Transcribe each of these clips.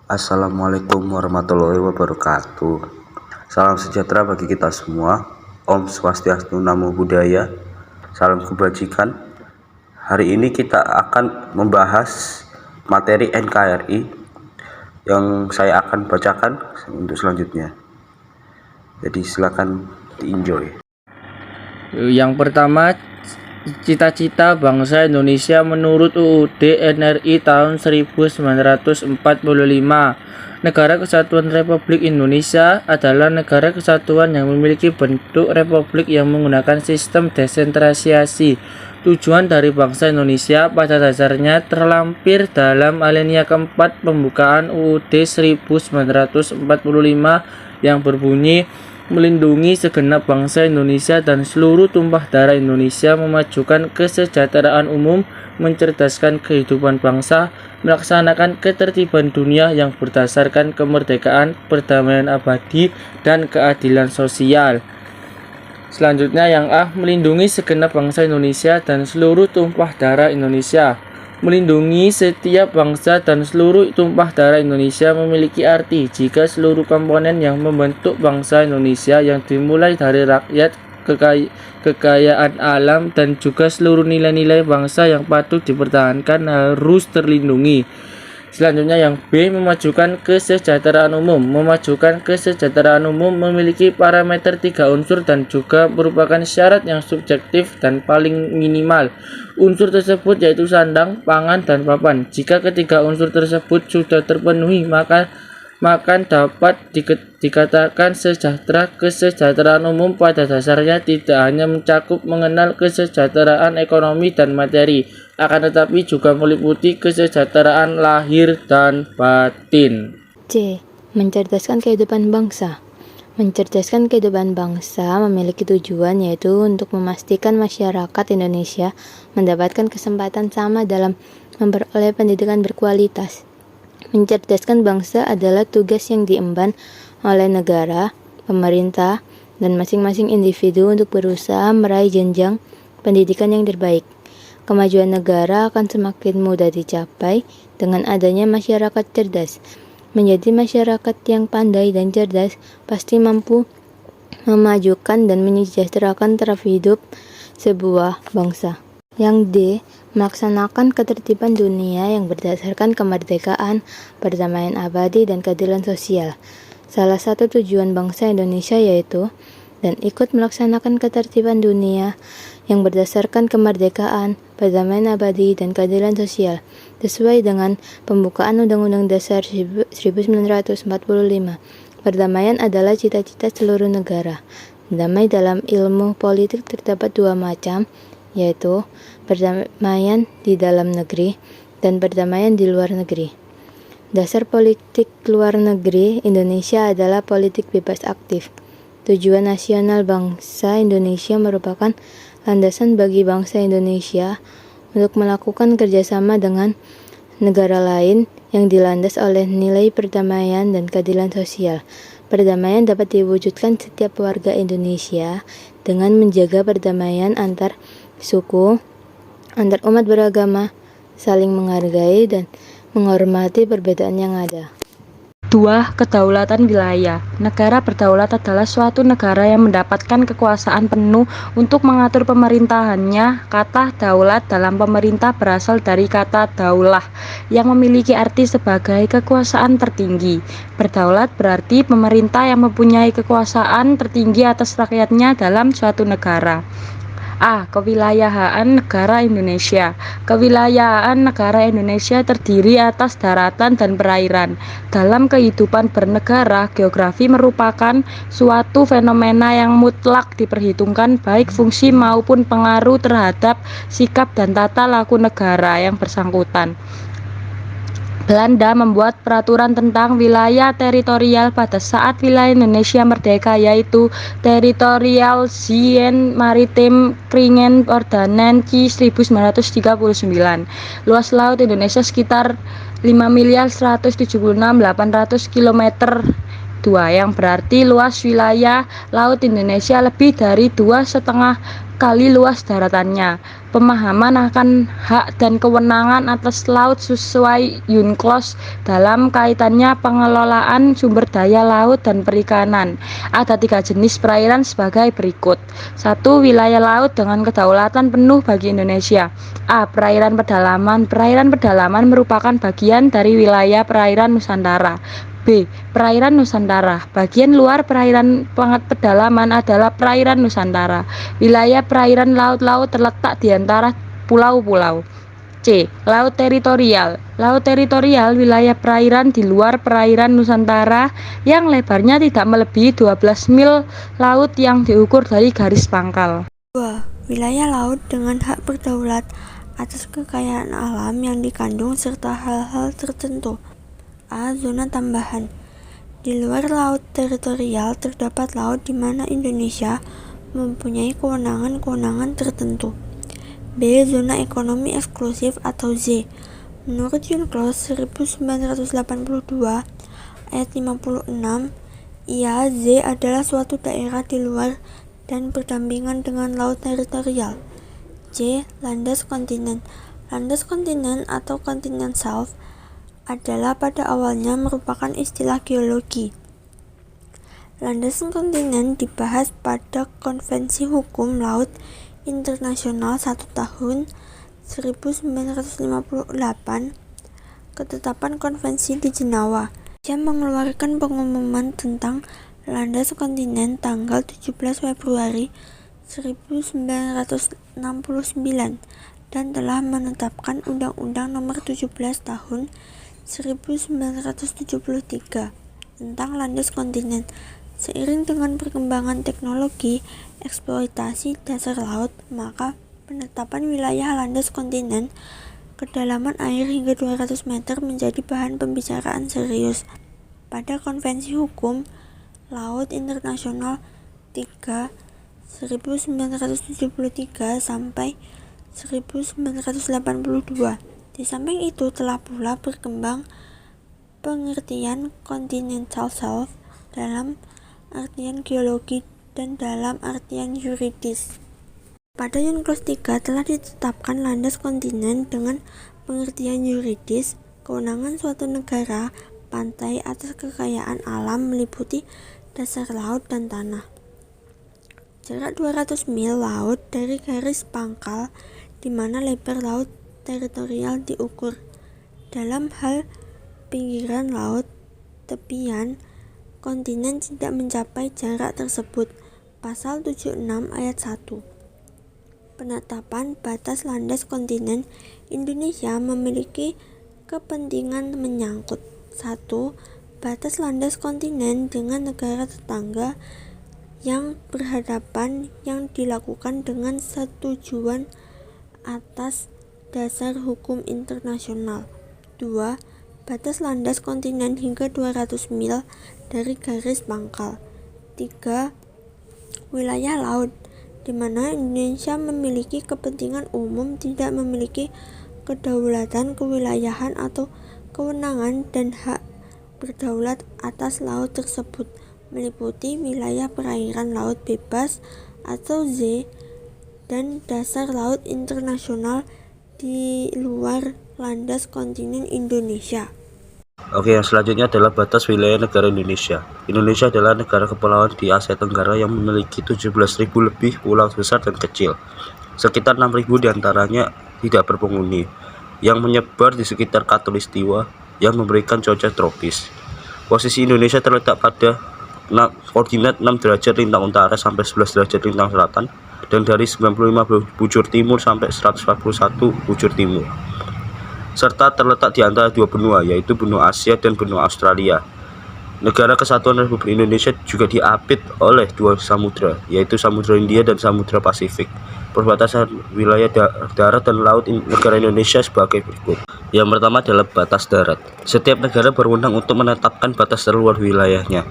Assalamualaikum warahmatullahi wabarakatuh. Salam sejahtera bagi kita semua. Om Swastiastu, Namo Buddhaya. Salam kebajikan. Hari ini kita akan membahas materi NKRI yang saya akan bacakan untuk selanjutnya. Jadi silakan di-enjoy. Yang pertama, cita-cita bangsa Indonesia menurut UUD NRI tahun 1945. Negara Kesatuan Republik Indonesia adalah negara kesatuan yang memiliki bentuk republik yang menggunakan sistem desentralisasi. Tujuan dari bangsa Indonesia pada dasarnya terlampir dalam alinea keempat pembukaan UUD 1945 yang berbunyi, melindungi segenap bangsa Indonesia dan seluruh tumpah darah Indonesia, memajukan kesejahteraan umum, mencerdaskan kehidupan bangsa, melaksanakan ketertiban dunia yang berdasarkan kemerdekaan, perdamaian abadi, dan keadilan sosial. Selanjutnya yang A, melindungi segenap bangsa Indonesia dan seluruh tumpah darah Indonesia. Melindungi setiap bangsa dan seluruh tumpah darah Indonesia memiliki arti jika seluruh komponen yang membentuk bangsa Indonesia yang dimulai dari rakyat, kekayaan alam, dan juga seluruh nilai-nilai bangsa yang patut dipertahankan harus terlindungi. Selanjutnya yang B, memajukan kesejahteraan umum. Memajukan kesejahteraan umum memiliki parameter 3 unsur dan juga merupakan syarat yang subjektif dan paling minimal. Unsur tersebut yaitu sandang, pangan, dan papan. Jika ketiga unsur tersebut sudah terpenuhi, maka dapat dikatakan sejahtera. Kesejahteraan umum pada dasarnya tidak hanya mencakup mengenal kesejahteraan ekonomi dan materi, akan tetapi juga meliputi kesejahteraan lahir dan batin. C. Mencerdaskan kehidupan bangsa. Mencerdaskan kehidupan bangsa memiliki tujuan yaitu untuk memastikan masyarakat Indonesia mendapatkan kesempatan sama dalam memperoleh pendidikan berkualitas. Mencerdaskan bangsa adalah tugas yang diemban oleh negara, pemerintah, dan masing-masing individu untuk berusaha meraih jenjang pendidikan yang terbaik. Kemajuan negara akan semakin mudah dicapai dengan adanya masyarakat cerdas. Menjadi masyarakat yang pandai dan cerdas pasti mampu memajukan dan menyejahterakan taraf hidup sebuah bangsa. Yang D, melaksanakan ketertiban dunia yang berdasarkan kemerdekaan, perdamaian abadi, dan keadilan sosial. Salah satu tujuan bangsa Indonesia yaitu dan ikut melaksanakan ketertiban dunia yang berdasarkan kemerdekaan, perdamaian abadi, dan keadilan sosial sesuai dengan pembukaan Undang-Undang Dasar 1945. Perdamaian adalah cita-cita seluruh negara. Damai dalam ilmu politik terdapat dua macam, yaitu perdamaian di dalam negeri dan perdamaian di luar negeri. Dasar politik luar negeri Indonesia adalah politik bebas aktif. Tujuan nasional bangsa Indonesia merupakan landasan bagi bangsa Indonesia untuk melakukan kerjasama dengan negara lain yang dilandas oleh nilai perdamaian dan keadilan sosial. Perdamaian dapat diwujudkan setiap warga Indonesia dengan menjaga perdamaian antar suku, antar umat beragama, saling menghargai dan menghormati perbedaan yang ada. 2. Kedaulatan wilayah. Negara berdaulat adalah suatu negara yang mendapatkan kekuasaan penuh untuk mengatur pemerintahannya. Kata daulat dalam pemerintah berasal dari kata daulah yang memiliki arti sebagai kekuasaan tertinggi. Berdaulat berarti pemerintah yang mempunyai kekuasaan tertinggi atas rakyatnya dalam suatu negara. A. Kewilayahan negara Indonesia. Kewilayahan negara Indonesia terdiri atas daratan dan perairan. Dalam kehidupan bernegara, geografi merupakan suatu fenomena yang mutlak diperhitungkan baik fungsi maupun pengaruh terhadap sikap dan tata laku negara yang bersangkutan. Belanda membuat peraturan tentang wilayah teritorial pada saat wilayah Indonesia merdeka, yaitu Territorial Zien Maritim Kringen Ordonansi 1939. Luas laut Indonesia sekitar 5.176.800 km 2, yang berarti luas wilayah laut Indonesia lebih dari 2,5 kali luas daratannya. pemahaman akan hak dan kewenangan atas laut sesuai UNCLOS dalam kaitannya pengelolaan sumber daya laut dan perikanan. Ada 3 jenis perairan sebagai berikut. 1. Wilayah laut dengan kedaulatan penuh bagi Indonesia. A. Perairan pedalaman. Perairan pedalaman merupakan bagian dari wilayah perairan Nusantara. B. Perairan Nusantara. Bagian luar perairan pedalaman adalah perairan Nusantara. Wilayah perairan laut-laut terletak di antara pulau-pulau. C. Laut teritorial. Laut teritorial wilayah perairan di luar perairan Nusantara yang lebarnya tidak melebihi 12 mil laut yang diukur dari garis pangkal. 2. Wilayah laut dengan hak berdaulat atas kekayaan alam yang dikandung serta hal-hal tertentu. A. Zona tambahan. Di luar laut teritorial terdapat laut di mana Indonesia mempunyai kewenangan-kewenangan tertentu. B. Zona ekonomi eksklusif atau Z. Menurut UNCLOS 1982 ayat 56, Z adalah suatu daerah di luar dan berdampingan dengan laut teritorial. C. Landas kontinen. Landas kontinen atau kontinen shelf adalah pada awalnya merupakan istilah geologi. Landasan kontinen dibahas pada Konvensi Hukum Laut Internasional 1 tahun 1958, Ketetapan Konvensi di Jenewa, yang mengeluarkan pengumuman tentang landas kontinen tanggal 17 Februari 1969 dan telah menetapkan Undang-Undang Nomor 17 Tahun 1973 tentang landas kontinen. Seiring dengan perkembangan teknologi eksploitasi dasar laut, maka penetapan wilayah landas kontinen kedalaman air hingga 200 meter menjadi bahan pembicaraan serius. Pada Konvensi Hukum Laut Internasional 3 1973 sampai 1982. Di samping itu telah pula berkembang pengertian continental shelf dalam artian geologi dan dalam artian yuridis. Pada UNCLOS 3 telah ditetapkan landas kontinen dengan pengertian yuridis, kewenangan suatu negara pantai atas kekayaan alam meliputi dasar laut dan tanah. Jarak 200 mil laut dari garis pangkal di mana lebar laut teritorial diukur. Dalam hal pinggiran laut, tepian kontinen tidak mencapai jarak tersebut. Pasal 76 ayat 1. Penetapan batas landas kontinen Indonesia memiliki kepentingan menyangkut 1. Batas landas kontinen dengan negara tetangga yang berhadapan yang dilakukan dengan setujuan atas dasar hukum internasional. 2. Batas landas kontinen hingga 200 mil dari garis pangkal. 3. Wilayah laut di mana Indonesia memiliki kepentingan umum tidak memiliki kedaulatan kewilayahan atau kewenangan dan hak berdaulat atas laut tersebut, meliputi wilayah perairan laut bebas atau Z dan dasar laut internasional di luar landas kontinen Indonesia. Oke, yang selanjutnya adalah batas wilayah negara Indonesia. Indonesia adalah negara kepulauan di Asia Tenggara yang memiliki 17.000 lebih pulau besar dan kecil. Sekitar 6.000 diantaranya tidak berpenghuni, yang menyebar di sekitar Khatulistiwa yang memberikan cuaca tropis. Posisi Indonesia terletak pada koordinat 6 derajat lintang utara sampai 11 derajat lintang selatan, dan dari 95 bujur timur sampai 141 bujur timur, serta terletak di antara dua benua, yaitu benua Asia dan benua Australia. Negara Kesatuan Republik Indonesia juga diapit oleh dua samudra, yaitu Samudra Hindia dan Samudra Pasifik. Perbatasan wilayah darat dan laut negara Indonesia sebagai berikut. Yang pertama adalah batas darat. Setiap negara berwenang untuk menetapkan batas terluar wilayahnya.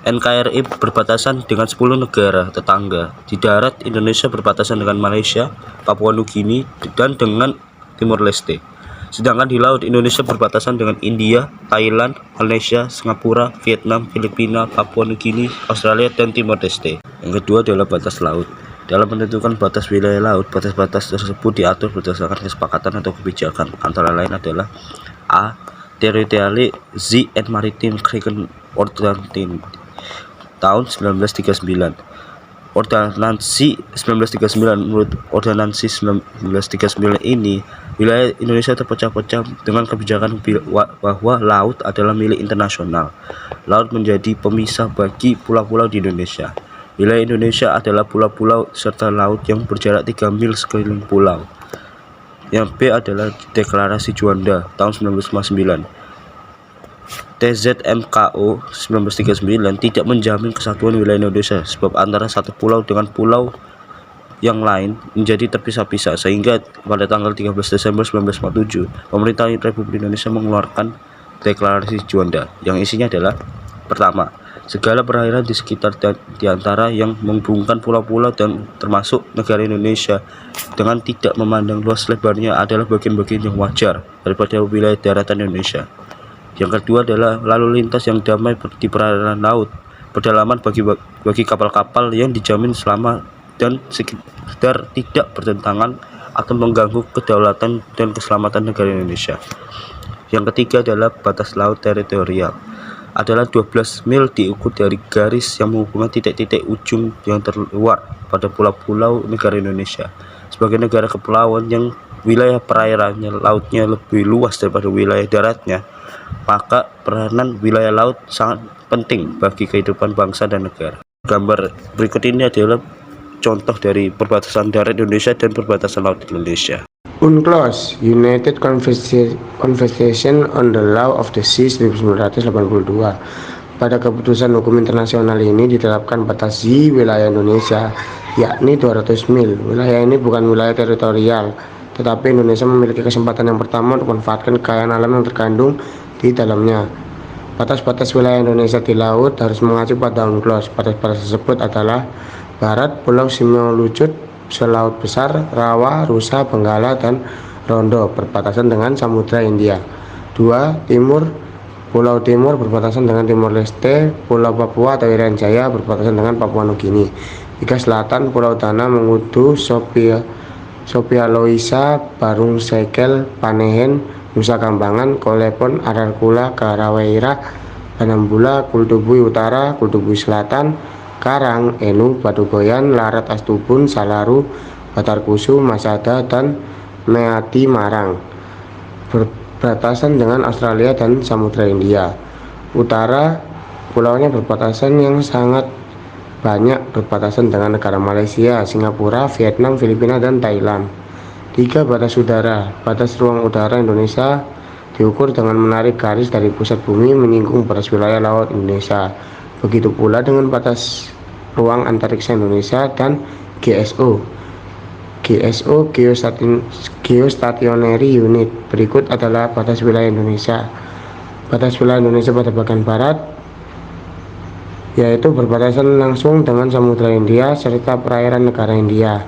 NKRI berbatasan dengan 10 negara tetangga. Di darat, Indonesia berbatasan dengan Malaysia, Papua Nugini, dan dengan Timor Leste. Sedangkan di laut, Indonesia berbatasan dengan India, Thailand, Malaysia, Singapura, Vietnam, Filipina, Papua Nugini, Australia, dan Timor Leste. Yang kedua adalah batas laut. Dalam menentukan batas wilayah laut, batas-batas tersebut diatur berdasarkan kesepakatan atau kebijakan, antara lain adalah A. Territorial Sea and Maritime Treaty Ordinance tahun 1939. Ordonansi 1939. Menurut Ordonansi 1939 ini, wilayah Indonesia terpecah-pecah dengan kebijakan bahwa laut adalah milik internasional. Laut menjadi pemisah bagi pulau-pulau di Indonesia. Wilayah Indonesia adalah pulau-pulau serta laut yang berjarak 3 mil sekeliling pulau. Yang B adalah Deklarasi Juanda tahun 1959. TZMKO 1939 tidak menjamin kesatuan wilayah Indonesia, sebab antara satu pulau dengan pulau yang lain menjadi terpisah-pisah, sehingga pada tanggal 13 Desember 1947 pemerintah Republik Indonesia mengeluarkan Deklarasi Juanda yang isinya adalah: pertama, segala perairan di sekitar di antara yang menghubungkan pulau-pulau dan termasuk negara Indonesia dengan tidak memandang luas lebarnya adalah bagian-bagian yang wajar daripada wilayah daratan Indonesia. Yang kedua adalah lalu lintas yang damai di perairan laut berdalaman bagi kapal-kapal yang dijamin selama dan sekedar tidak bertentangan atau mengganggu kedaulatan dan keselamatan negara Indonesia. Yang ketiga adalah batas laut teritorial adalah 12 mil diukur dari garis yang menghubungkan titik-titik ujung yang terluar pada pulau-pulau negara Indonesia. Sebagai negara kepulauan yang wilayah perairannya lautnya lebih luas daripada wilayah daratnya, maka peranan wilayah laut sangat penting bagi kehidupan bangsa dan negara. Gambar berikut ini adalah contoh dari perbatasan darat Indonesia dan perbatasan laut Indonesia. UNCLOS, United Convention on the Law of the Sea 1982. Pada keputusan hukum internasional ini ditetapkan batas sea wilayah Indonesia, yakni 200 mil. Wilayah ini bukan wilayah teritorial, tetapi Indonesia memiliki kesempatan yang pertama untuk memanfaatkan kekayaan alam yang terkandung di dalamnya. Batas-batas wilayah Indonesia di laut harus mengacu pada UNCLOS. Batas-batas tersebut adalah: barat, Pulau Simolucut, Selaut Besar, Rawa, Rusa, Benggala, dan Rondo berbatasan dengan Samudra Hindia. 2. Timur, Pulau Timur berbatasan dengan Timor Leste, Pulau Papua atau Irian Jaya berbatasan dengan Papua Nugini. 3. Selatan, Pulau Dana, Mengudu, Sophia Loisa, Barung Sekel, Panehen, Nusa Kambangan, Kolepon, Ararkula, Karawaira, Panambula, Kultubui Utara, Kultubui Selatan, Karang, Enu, Batugoyan, Larat Astubun, Salaru, Batarkusu, Masada, dan Meati Marang berbatasan dengan Australia dan Samudra Hindia. Utara, pulaunya berbatasan yang sangat banyak berbatasan dengan negara Malaysia, Singapura, Vietnam, Filipina, dan Thailand. 3. Batas udara. Batas ruang udara Indonesia diukur dengan menarik garis dari pusat bumi menyinggung batas wilayah laut Indonesia. Begitu pula dengan batas ruang antariksa Indonesia dan GSO, Geostationary Unit. Berikut adalah batas wilayah Indonesia. Batas wilayah Indonesia pada bagian barat yaitu berbatasan langsung dengan Samudra Hindia serta perairan negara India.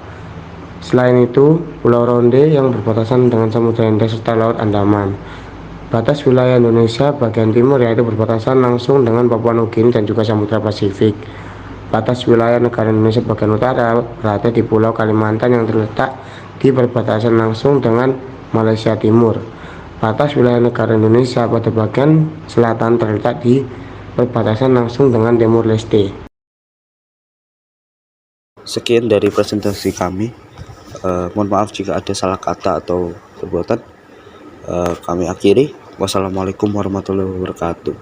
Selain itu, Pulau Ronde yang berbatasan dengan Samudra Hindia serta Laut Andaman. Batas wilayah Indonesia bagian timur yaitu berbatasan langsung dengan Papua Nugini dan juga Samudra Pasifik. Batas wilayah negara Indonesia bagian utara berada di Pulau Kalimantan yang terletak di perbatasan langsung dengan Malaysia Timur. Batas wilayah negara Indonesia pada bagian selatan terletak di perbatasan langsung dengan Timur Leste. Sekian dari presentasi kami. Mohon maaf jika ada salah kata atau perbuatan. Kami akhiri. Wassalamualaikum warahmatullahi wabarakatuh.